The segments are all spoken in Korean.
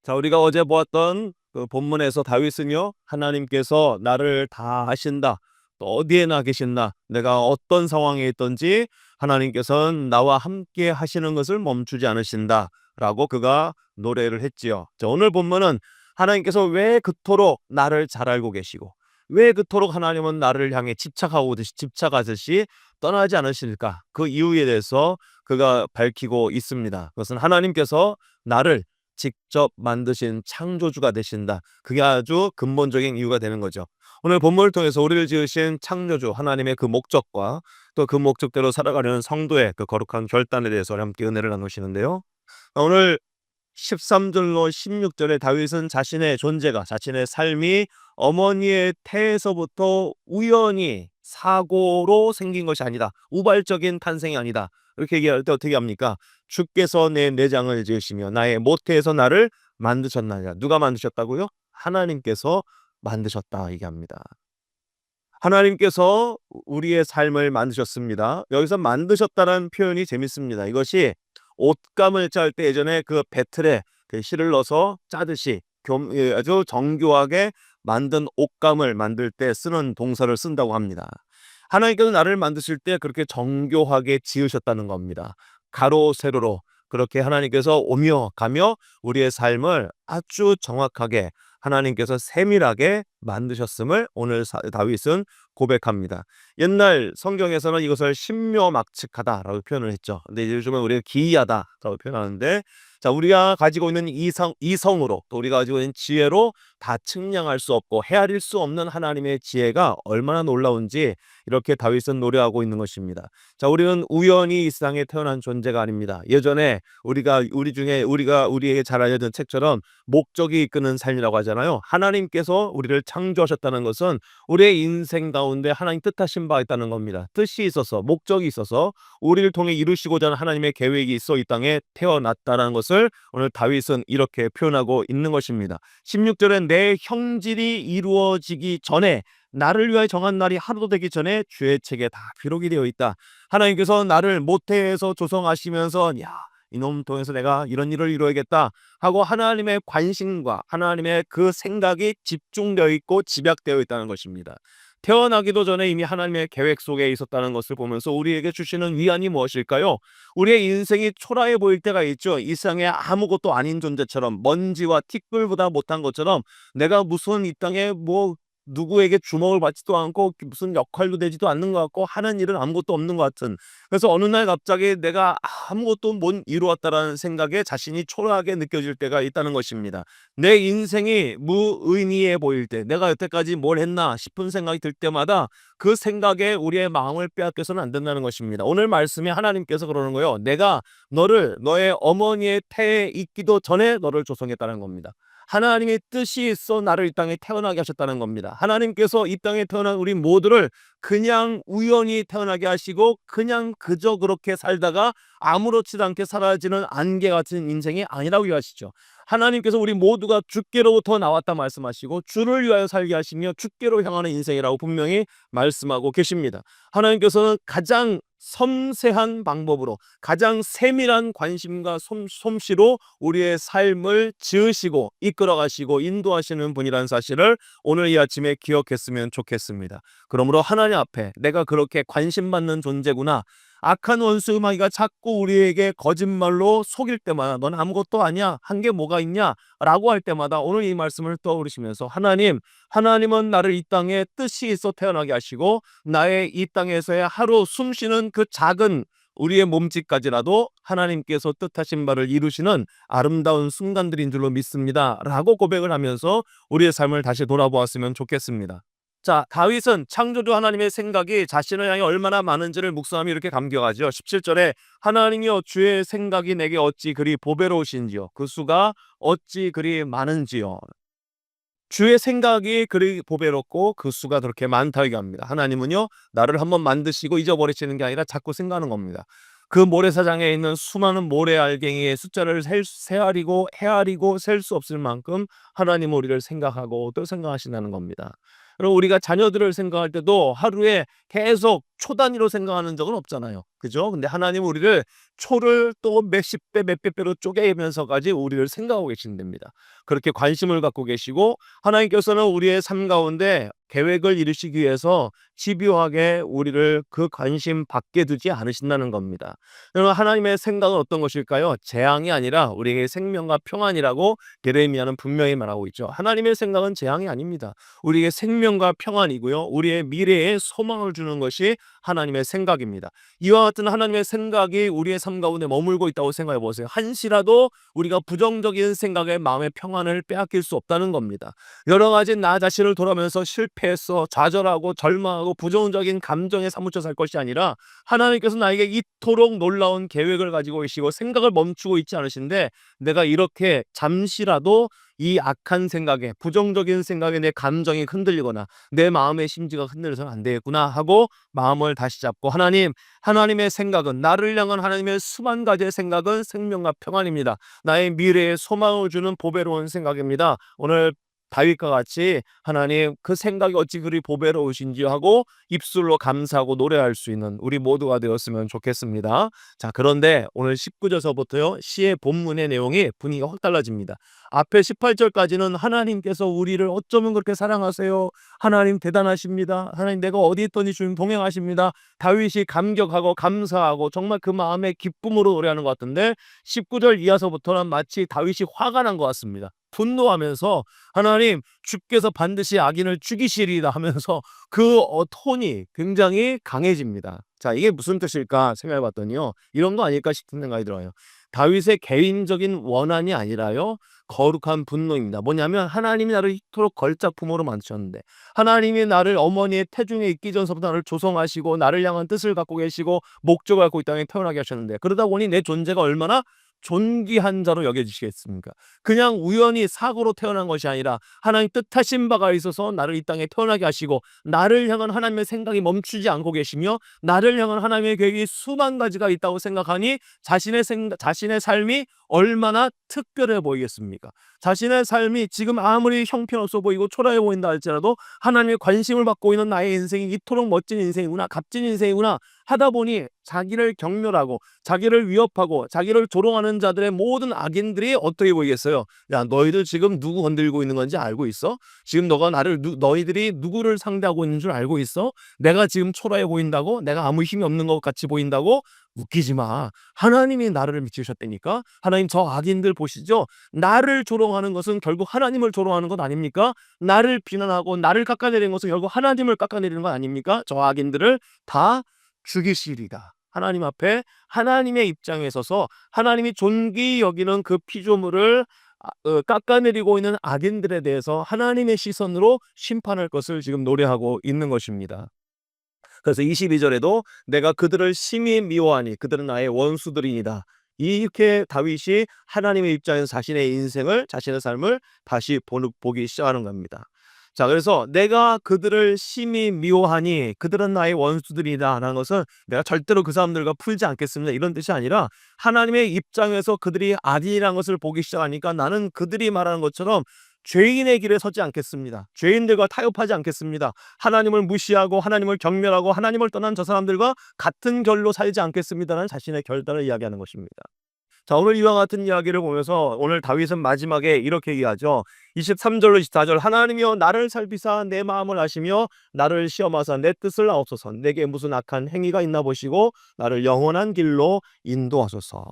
자, 우리가 어제 보았던 그 본문에서 다윗은요, 하나님께서 나를 다 아신다. 또 어디에나 계신다. 내가 어떤 상황에 있든지 하나님께서는 나와 함께 하시는 것을 멈추지 않으신다. 라고 그가 노래를 했지요. 자, 오늘 본문은 하나님께서 왜 그토록 나를 잘 알고 계시고, 왜 그토록 하나님은 나를 향해 집착하듯이 떠나지 않으실까? 그 이유에 대해서 그가 밝히고 있습니다. 그것은 하나님께서 나를 직접 만드신 창조주가 되신다. 그게 아주 근본적인 이유가 되는 거죠. 오늘 본문을 통해서 우리를 지으신 창조주 하나님의 그 목적과 또 그 목적대로 살아가려는 성도의 그 거룩한 결단에 대해서 함께 은혜를 나누시는데요. 오늘 13절로 16절에 다윗은 자신의 존재가, 자신의 삶이 어머니의 태에서부터 우연히 사고로 생긴 것이 아니다. 우발적인 탄생이 아니다. 이렇게 얘기할 때 어떻게 합니까? 주께서 내 내장을 지으시며 나의 모태에서 나를 만드셨나이다. 누가 만드셨다고요? 하나님께서 만드셨다 얘기합니다. 하나님께서 우리의 삶을 만드셨습니다. 여기서 만드셨다는 표현이 재밌습니다. 이것이 옷감을 짤 때 예전에 그 배틀에 그 실을 넣어서 짜듯이 아주 정교하게 만든 옷감을 만들 때 쓰는 동사를 쓴다고 합니다. 하나님께서 나를 만드실 때 그렇게 정교하게 지으셨다는 겁니다. 가로 세로로 그렇게 하나님께서 오며 가며 우리의 삶을 아주 정확하게 하나님께서 세밀하게 만드셨음을 오늘 다윗은 고백합니다. 옛날 성경에서는 이것을 신묘막측하다라고 표현을 했죠. 근데 요즘은 우리가 기이하다라고 표현하는데, 자, 우리가 가지고 있는 이성으로 또 우리가 가지고 있는 지혜로 다 측량할 수 없고 헤아릴 수 없는 하나님의 지혜가 얼마나 놀라운지 이렇게 다윗은 노래하고 있는 것입니다. 자, 우리는 우연히 이 세상에 태어난 존재가 아닙니다. 예전에 우리에게 잘 알려진 책처럼 목적이 이끄는 삶이라고 하잖아요. 하나님께서 우리를 창조하셨다는 것은 우리의 인생 가운데 하나님 뜻하신 바 있다는 겁니다. 뜻이 있어서, 목적이 있어서 우리를 통해 이루시고자 하는 하나님의 계획이 있어 이 땅에 태어났다는 것을 오늘 다윗은 이렇게 표현하고 있는 것입니다. 16절에 내 형질이 이루어지기 전에, 나를 위하여 정한 날이 하루도 되기 전에 주의 책에 다 기록이 되어 있다. 하나님께서 나를 모태에서 조성하시면서 이놈 통해서 내가 이런 일을 이루어야겠다 하고 하나님의 관심과 하나님의 그 생각이 집중되어 있고 집약되어 있다는 것입니다. 태어나기도 전에 이미 하나님의 계획 속에 있었다는 것을 보면서 우리에게 주시는 위안이 무엇일까요? 우리의 인생이 초라해 보일 때가 있죠. 이 세상에 아무것도 아닌 존재처럼, 먼지와 티끌보다 못한 것처럼, 내가 무슨 이 땅에 누구에게 주목을 받지도 않고 무슨 역할도 되지도 않는 것 같고 하는 일은 아무것도 없는 것 같은, 그래서 어느 날 갑자기 내가 아무것도 못 이루었다라는 생각에 자신이 초라하게 느껴질 때가 있다는 것입니다. 내 인생이 무의미해 보일 때, 내가 여태까지 뭘 했나 싶은 생각이 들 때마다 그 생각에 우리의 마음을 빼앗겨서는 안 된다는 것입니다. 오늘 말씀에 하나님께서 그러는 거예요. 내가 너를 너의 어머니의 태에 있기도 전에 너를 조성했다는 겁니다. 하나님의 뜻이 있어 나를 이 땅에 태어나게 하셨다는 겁니다. 하나님께서 이 땅에 태어난 우리 모두를 그냥 우연히 태어나게 하시고 그냥 그저 그렇게 살다가 아무렇지도 않게 사라지는 안개 같은 인생이 아니라고 하시죠. 하나님께서 우리 모두가 주께로부터 나왔다 말씀하시고 주를 위하여 살게 하시며 주께로 향하는 인생이라고 분명히 말씀하고 계십니다. 하나님께서는 가장 섬세한 방법으로, 가장 세밀한 관심과 솜씨로 우리의 삶을 지으시고 이끌어가시고 인도하시는 분이라는 사실을 오늘 이 아침에 기억했으면 좋겠습니다. 그러므로 하나님 앞에 내가 그렇게 관심받는 존재구나, 악한 원수 마귀가 자꾸 우리에게 거짓말로 속일 때마다 넌 아무것도 아니야, 한 게 뭐가 있냐 라고 할 때마다 오늘 이 말씀을 떠오르시면서 하나님은 나를 이 땅에 뜻이 있어 태어나게 하시고 나의 이 땅에서의 하루 숨쉬는 그 작은 우리의 몸짓까지라도 하나님께서 뜻하신 바를 이루시는 아름다운 순간들인 줄로 믿습니다 라고 고백을 하면서 우리의 삶을 다시 돌아보았으면 좋겠습니다. 자, 다윗은 창조주 하나님의 생각이 자신을 향해 얼마나 많은지를 묵상하며 이렇게 감격하죠. 17절에 하나님이여 주의 생각이 내게 어찌 그리 보배로우신지요, 그 수가 어찌 그리 많은지요. 주의 생각이 그리 보배롭고 그 수가 그렇게 많다 얘기합니다. 하나님은요, 나를 한번 만드시고 잊어버리시는 게 아니라 자꾸 생각하는 겁니다. 그 모래사장에 있는 수많은 모래알갱이의 숫자를 헤아리고 셀 수 없을 만큼 하나님은 우리를 생각하고 또 생각하신다는 겁니다. 그럼 우리가 자녀들을 생각할 때도 하루에 계속 초 단위로 생각하는 적은 없잖아요. 그죠? 근데 하나님은 우리를 초를 또 몇십 배, 몇백 배로 쪼개면서까지 우리를 생각하고 계신답니다. 그렇게 관심을 갖고 계시고 하나님께서는 우리의 삶 가운데 계획을 이루시기 위해서 집요하게 우리를 그 관심 밖에 두지 않으신다는 겁니다. 여러분 하나님의 생각은 어떤 것일까요? 재앙이 아니라 우리에게 생명과 평안이라고 예레미야는 분명히 말하고 있죠. 하나님의 생각은 재앙이 아닙니다. 우리에게 생명과 평안이고요. 우리의 미래에 소망을 주는 것이 하나님의 생각입니다. 이와 같은 하나님의 생각이 우리의 삶 가운데 머물고 있다고 생각해 보세요. 한시라도 우리가 부정적인 생각에 마음의 평안을 빼앗길 수 없다는 겁니다. 여러 가지 나 자신을 돌아보면서 실패했어, 좌절하고 절망하고 부정적인 감정에 사무쳐 살 것이 아니라 하나님께서 나에게 이토록 놀라운 계획을 가지고 계시고 생각을 멈추고 있지 않으신데 내가 이렇게 잠시라도 이 악한 생각에 부정적인 생각에 내 감정이 흔들리거나 내 마음의 심지가 흔들려서는 안 되겠구나 하고 마음을 다시 잡고 하나님의 생각은 나를 향한 하나님의 수만 가지의 생각은 생명과 평안입니다. 나의 미래에 소망을 주는 보배로운 생각입니다. 오늘 다윗과 같이 하나님 그 생각이 어찌 그리 보배로우신지 하고 입술로 감사하고 노래할 수 있는 우리 모두가 되었으면 좋겠습니다. 자, 그런데 오늘 19절서부터요 시의 본문의 내용이 분위기가 확 달라집니다. 앞에 18절까지는 하나님께서 우리를 어쩌면 그렇게 사랑하세요. 하나님 대단하십니다. 하나님 내가 어디 있더니 주님 동행하십니다. 다윗이 감격하고 감사하고 정말 그 마음의 기쁨으로 노래하는 것 같은데 19절 이하서부터는 마치 다윗이 화가 난 것 같습니다. 분노하면서 하나님 주께서 반드시 악인을 죽이시리이다 하면서 그 톤이 굉장히 강해집니다. 자, 이게 무슨 뜻일까 생각해 봤더니요. 이런 거 아닐까 싶은 생각이 들어요. 다윗의 개인적인 원한이 아니라요. 거룩한 분노입니다. 뭐냐면 하나님이 나를 이토록 걸작품으로 만드셨는데 하나님이 나를 어머니의 태중에 있기 전서부터 나를 조성하시고 나를 향한 뜻을 갖고 계시고 목적을 갖고 이 땅에 태어나게 하셨는데 그러다 보니 내 존재가 얼마나 존귀한 자로 여겨지시겠습니까? 그냥 우연히 사고로 태어난 것이 아니라 하나님 뜻하신 바가 있어서 나를 이 땅에 태어나게 하시고 나를 향한 하나님의 생각이 멈추지 않고 계시며 나를 향한 하나님의 계획이 수만 가지가 있다고 생각하니 자신의 삶이 얼마나 특별해 보이겠습니까? 자신의 삶이 지금 아무리 형편없어 보이고 초라해 보인다 할지라도 하나님의 관심을 받고 있는 나의 인생이 이토록 멋진 인생이구나, 값진 인생이구나 하다 보니 자기를 경멸하고 자기를 위협하고 자기를 조롱하는 자들의 모든 악인들이 어떻게 보이겠어요? 야, 너희들 지금 누구 건들고 있는 건지 알고 있어? 지금 너희들이 누구를 상대하고 있는 줄 알고 있어? 내가 지금 초라해 보인다고? 내가 아무 힘이 없는 것 같이 보인다고? 웃기지 마. 하나님이 나를 미치셨다니까? 하나님 저 악인들 보시죠? 나를 조롱하는 것은 결국 하나님을 조롱하는 것 아닙니까? 나를 비난하고 나를 깎아내리는 것은 결국 하나님을 깎아내리는 것 아닙니까? 저 악인들을 다 죽이시리다. 하나님 앞에 하나님의 입장에 서서 하나님이 존귀히 여기는 그 피조물을 깎아내리고 있는 악인들에 대해서 하나님의 시선으로 심판할 것을 지금 노래하고 있는 것입니다. 그래서 22절에도 내가 그들을 심히 미워하니 그들은 나의 원수들이니다. 이렇게 다윗이 하나님의 입장에서 자신의 인생을 자신의 삶을 다시 보기 시작하는 겁니다. 자, 그래서 내가 그들을 심히 미워하니 그들은 나의 원수들이다 라는 것은 내가 절대로 그 사람들과 풀지 않겠습니다 이런 뜻이 아니라 하나님의 입장에서 그들이 악인이라는 것을 보기 시작하니까 나는 그들이 말하는 것처럼 죄인의 길에 서지 않겠습니다. 죄인들과 타협하지 않겠습니다. 하나님을 무시하고 하나님을 경멸하고 하나님을 떠난 저 사람들과 같은 결로 살지 않겠습니다라는 자신의 결단을 이야기하는 것입니다. 자, 오늘 이와 같은 이야기를 보면서 오늘 다윗은 마지막에 이렇게 얘기하죠. 23절로 24절 하나님이여 나를 살피사 내 마음을 아시며 나를 시험하사 내 뜻을 아옵소서. 내게 무슨 악한 행위가 있나 보시고 나를 영원한 길로 인도하소서.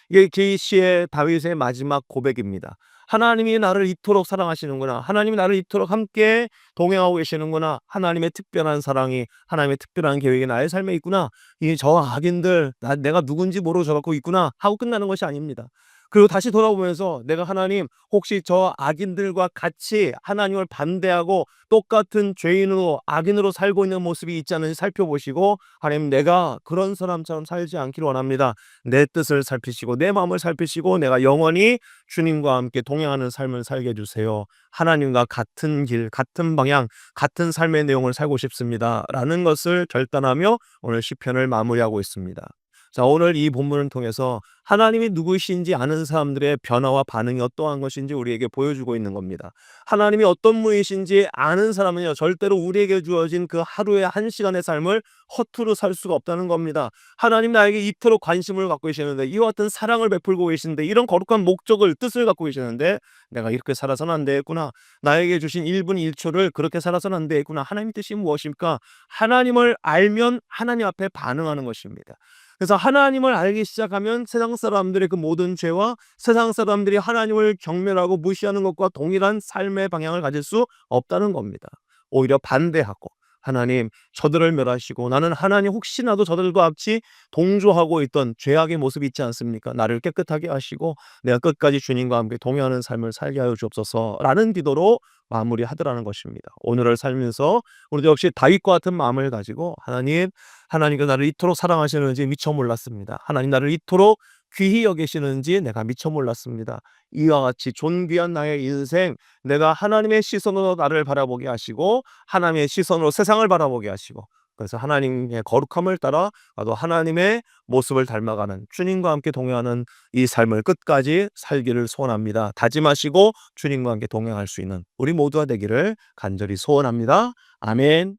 이게 그 시의 다윗의 마지막 고백입니다. 하나님이 나를 이토록 사랑하시는구나. 하나님이 나를 이토록 함께 동행하고 계시는구나. 하나님의 특별한 사랑이 하나님의 특별한 계획이 나의 삶에 있구나. 이 저 악인들 내가 누군지 모르고 저 갖고 있구나 하고 끝나는 것이 아닙니다. 그리고 다시 돌아보면서 내가 하나님 혹시 저 악인들과 같이 하나님을 반대하고 똑같은 죄인으로 악인으로 살고 있는 모습이 있지 않은지 살펴보시고 하나님 내가 그런 사람처럼 살지 않기를 원합니다. 내 뜻을 살피시고 내 마음을 살피시고 내가 영원히 주님과 함께 동행하는 삶을 살게 해주세요. 하나님과 같은 길, 같은 방향, 같은 삶의 내용을 살고 싶습니다 라는 것을 결단하며 오늘 시편을 마무리하고 있습니다. 자, 오늘 이 본문을 통해서 하나님이 누구이신지 아는 사람들의 변화와 반응이 어떠한 것인지 우리에게 보여주고 있는 겁니다. 하나님이 어떤 분이신지 아는 사람은요, 절대로 우리에게 주어진 그 하루의 한 시간의 삶을 허투루 살 수가 없다는 겁니다. 하나님 나에게 이토록 관심을 갖고 계시는데, 이와 같은 사랑을 베풀고 계시는데, 이런 거룩한 목적을, 뜻을 갖고 계시는데, 내가 이렇게 살아서는 안 되겠구나. 나에게 주신 1분 1초를 그렇게 살아서는 안 되겠구나. 하나님 뜻이 무엇입니까? 하나님을 알면 하나님 앞에 반응하는 것입니다. 그래서 하나님을 알기 시작하면 세상 사람들의 그 모든 죄와 세상 사람들이 하나님을 경멸하고 무시하는 것과 동일한 삶의 방향을 가질 수 없다는 겁니다. 오히려 반대하고, 하나님 저들을 멸하시고, 나는 하나님 혹시나도 저들과 같이 동조하고 있던 죄악의 모습이 있지 않습니까? 나를 깨끗하게 하시고 내가 끝까지 주님과 함께 동행하는 삶을 살게 하여 주옵소서라는 기도로 마무리하더라는 것입니다. 오늘을 살면서 우리도 역시 다윗과 같은 마음을 가지고, 하나님께서 나를 이토록 사랑하시는지 미처 몰랐습니다. 하나님 나를 이토록 귀히 여기시는지 내가 미처 몰랐습니다. 이와 같이 존귀한 나의 인생, 내가 하나님의 시선으로 나를 바라보게 하시고 하나님의 시선으로 세상을 바라보게 하시고, 그래서 하나님의 거룩함을 따라 나도 하나님의 모습을 닮아가는, 주님과 함께 동행하는 이 삶을 끝까지 살기를 소원합니다. 다짐하시고 주님과 함께 동행할 수 있는 우리 모두가 되기를 간절히 소원합니다. 아멘.